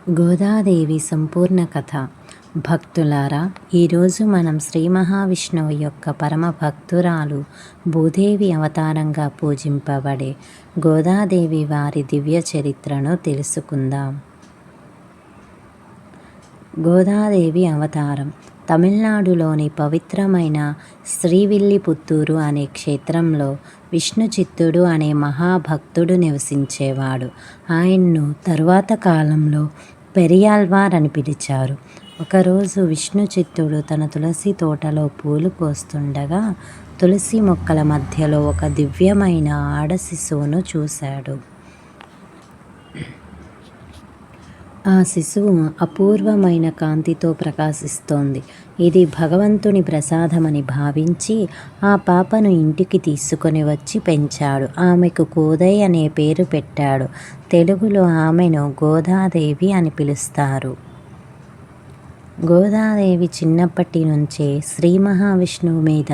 గోదాదేవి సంపూర్ణ కథ. భక్తులారా, ఈరోజు మనం శ్రీ మహావిష్ణువు యొక్క పరమ భక్తురాలు భూదేవి అవతారంగా పూజింపబడే గోదాదేవి వారి దివ్య చరిత్రను తెలుసుకుందాం. గోదాదేవి అవతారం తమిళనాడులోని పవిత్రమైన శ్రీవిల్లిపుత్తూరు అనే క్షేత్రంలో విష్ణుచిత్తుడు అనే మహాభక్తుడు నివసించేవాడు. ఆయన్ను తరువాత కాలంలో పెరియాళ్వార్ అని పిలిచారు. ఒకరోజు విష్ణుచిత్తుడు తన తులసి తోటలో పూలు కోస్తుండగా తులసి మొక్కల మధ్యలో ఒక దివ్యమైన ఆడ శిశువును చూశాడు. ఆ శిశువు అపూర్వమైన కాంతితో ప్రకాశిస్తోంది. ఇది భగవంతుని ప్రసాదమని భావించి ఆ పాపను ఇంటికి తీసుకొని వచ్చి పెంచాడు. ఆమెకు కోదై అనే పేరు పెట్టాడు. తెలుగులో ఆమెను గోదాదేవి అని పిలుస్తారు. గోదాదేవి చిన్నప్పటి నుంచే శ్రీ మహావిష్ణువు మీద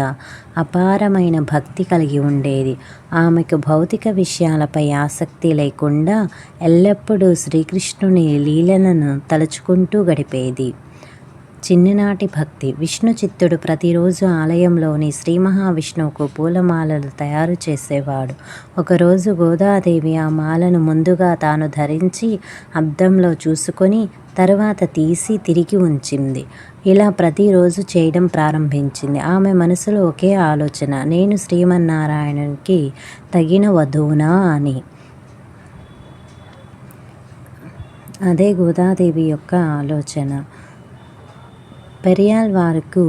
అపారమైన భక్తి కలిగి ఉండేది. ఆమెకు భౌతిక విషయాలపై ఆసక్తి లేకుండా ఎల్లప్పుడూ శ్రీకృష్ణుని లీలలను తలుచుకుంటూ గడిపేది. చిన్ననాటి భక్తి. విష్ణుచిత్తుడు ప్రతిరోజు ఆలయంలోని శ్రీ మహావిష్ణువుకు పూలమాలలు తయారు చేసేవాడు. ఒకరోజు గోదాదేవి ఆ మాలను ముందుగా తాను ధరించి అద్దంలో చూసుకొని తరువాత తీసి తిరిగి ఉంచింది. ఇలా ప్రతిరోజు చేయడం ప్రారంభించింది. ఆమె మనసులో ఒకే ఆలోచన, నేను శ్రీమన్నారాయణునికి తగిన వధువునా అని. అదే గోదాదేవి యొక్క ఆలోచన. పెరియాళ్వార్కు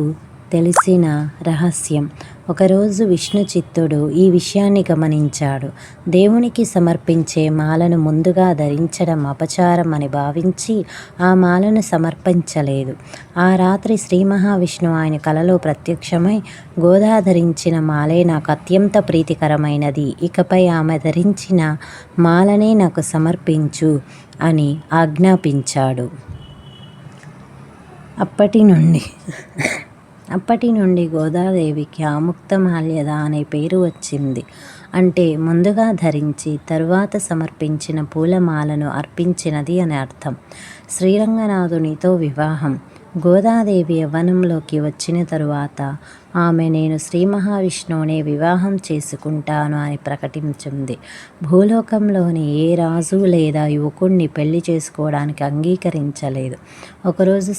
తెలిసిన రహస్యం. ఒకరోజు విష్ణుచిత్తుడు ఈ విషయాన్ని గమనించాడు. దేవునికి సమర్పించే మాలను ముందుగా ధరించడం అపచారం అని భావించి ఆ మాలను సమర్పించలేదు. ఆ రాత్రి శ్రీ మహావిష్ణువు ఆయన కలలో ప్రత్యక్షమై, గోదా ధరించిన మాలే నాకు అత్యంత ప్రీతికరమైనది, ఇకపై ఆమె ధరించిన మాలనే నాకు సమర్పించు అని ఆజ్ఞాపించాడు. అప్పటి నుండి గోదాదేవికి ఆముక్తమాల్యద అనే పేరు వచ్చింది. అంటే ముందుగా ధరించి తరువాత సమర్పించిన పూలమాలను అర్పించినది అని అర్థం. శ్రీరంగనాథునితో వివాహం. గోదాదేవి యవ్వనంలోకి వచ్చిన తరువాత ఆమె నేను శ్రీ మహావిష్ణువునే వివాహం చేసుకుంటాను అని ప్రకటించింది. భూలోకంలోని ఏ రాజు లేదా యువకుణ్ణి పెళ్లి చేసుకోవడానికి అంగీకరించలేదు. ఒకరోజు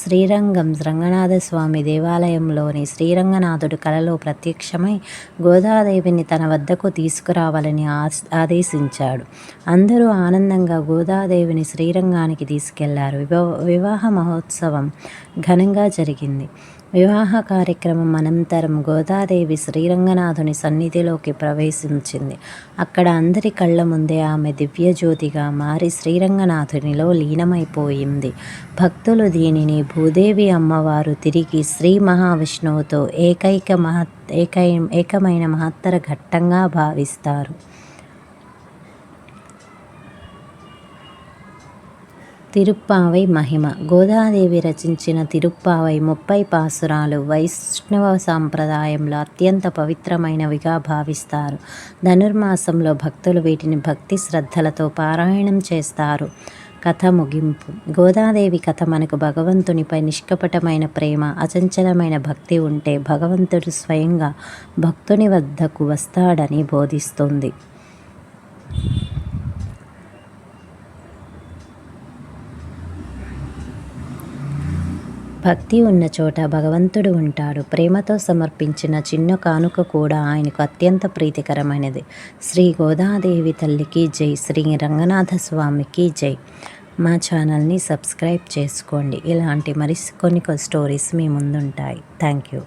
రంగనాథస్వామి దేవాలయంలోని శ్రీరంగనాథుడు కలలో ప్రత్యక్షమై గోదాదేవిని తన వద్దకు తీసుకురావాలని ఆదేశించాడు. అందరూ ఆనందంగా గోదాదేవిని శ్రీరంగానికి తీసుకెళ్లారు. వివాహ మహోత్సవం ఘనంగా జరిగింది. వివాహ కార్యక్రమం అనంతరం గోదాదేవి శ్రీరంగనాథుని సన్నిధిలోకి ప్రవేశించింది. అక్కడ అందరి కళ్ళ ముందే ఆమె దివ్యజ్యోతిగా మారి శ్రీరంగనాథునిలో లీనమైపోయింది. భక్తులు దీనిని భూదేవి అమ్మవారు తిరిగి శ్రీ మహావిష్ణువుతో ఏకమైన మహత్తర ఘట్టంగా భావిస్తారు. తిరుప్పావై మహిమ. గోదాదేవి రచించిన తిరుప్పావై 30 పాసురాలు వైష్ణవ సాంప్రదాయంలో అత్యంత పవిత్రమైనవిగా భావిస్తారు. ధనుర్మాసంలో భక్తులు వీటిని భక్తి శ్రద్ధలతో పారాయణం చేస్తారు. కథ ముగింపు. గోదాదేవి కథ మనకు భగవంతునిపై నిష్కపటమైన ప్రేమ, అచంచలమైన భక్తి ఉంటే భగవంతుడు స్వయంగా భక్తుని వద్దకు వస్తాడని బోధిస్తుంది. భక్తి ఉన్న చోట భగవంతుడు ఉంటాడు. ప్రేమతో సమర్పించిన చిన్న కానుక కూడా ఆయనకు అత్యంత ప్రీతికరమైనది. శ్రీ గోదాదేవి తల్లికి జై. శ్రీ రంగనాథస్వామికి జై. మా ఛానల్ని సబ్స్క్రైబ్ చేసుకోండి. ఇలాంటి మరికొన్ని స్టోరీస్ మీ ముందుంటాయి. Thank you.